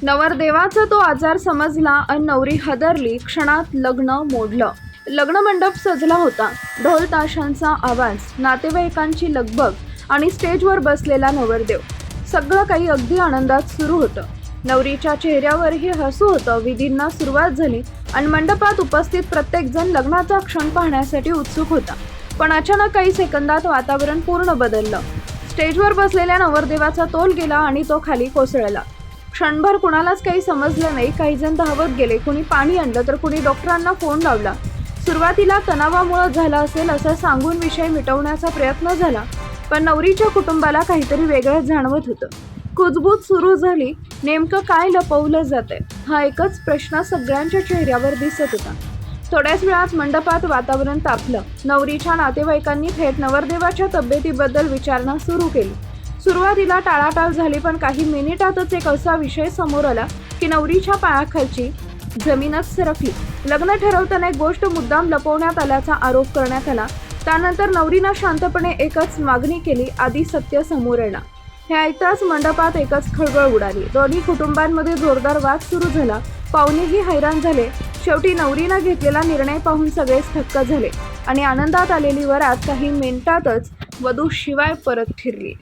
नवरदेवाचा तो आजार समजला आणि नवरी हादरली. क्षणात लग्न मोडलं. लग्न मंडप सजला होता. ढोल ताशांचा आवाज, नातेवाईकांची लगबग आणि स्टेजवर बसलेला नवरदेव. सगळं काही अगदी आनंदात सुरू होतं. नवरीच्या चेहऱ्यावरही हसू होतं. विधींना सुरुवात झाली आणि मंडपात उपस्थित प्रत्येकजण लग्नाचा क्षण पाहण्यासाठी उत्सुक होता. पण अचानक काही सेकंदात वातावरण पूर्ण बदललं. स्टेजवर बसलेल्या नवरदेवाचा तोल गेला आणि तो खाली कोसळला. क्षणभर कुणालाच काही समजलं नाही. काही जण धावत गेले, कुणी पाणी आणलं तर कुणी डॉक्टरांना फोन लावला. सुरुवातीला तणावामुळे झाला असेल असं सांगून विषय मिटवण्याचा प्रयत्न झाला, पण नवरीच्या कुटुंबाला काहीतरी वेगळंच जाणवत होतं. कुजबूज सुरू झाली. नेमकं काय लपवलं जातंय हा एकच प्रश्न सगळ्यांच्या चेहऱ्यावर दिसत होता. थोड्याच वेळात मंडपात वातावरण तापलं. नवरीच्या नातेवाईकांनी थेट नवरदेवाच्या तब्येतीबद्दल विचारणा सुरू केली. सुरुवातीला टाळाटाळ झाली, पण काही मिनिटातच एक असा विषय समोर आला की नवरीच्या पायाखालची जमीनच सरकली. लग्न ठरवताना एक गोष्ट मुद्दाम लपवण्यात आल्याचा आरोप करण्यात आला. त्यानंतर नवरीनं शांतपणे एकच मागणी केली, आधी सत्य समोर येणं. हे ऐकताच मंडपात एकच खळबळ उडाली. दोन्ही कुटुंबांमध्ये जोरदार वाद सुरू झाला. पाहुणेही हैराण झाले. शेवटी नवरीनं घेतलेला निर्णय पाहून सगळेच थक्क झाले आणि आनंदात आलेली वरात काही मिनिटातच वधू शिवाय परत फिरली.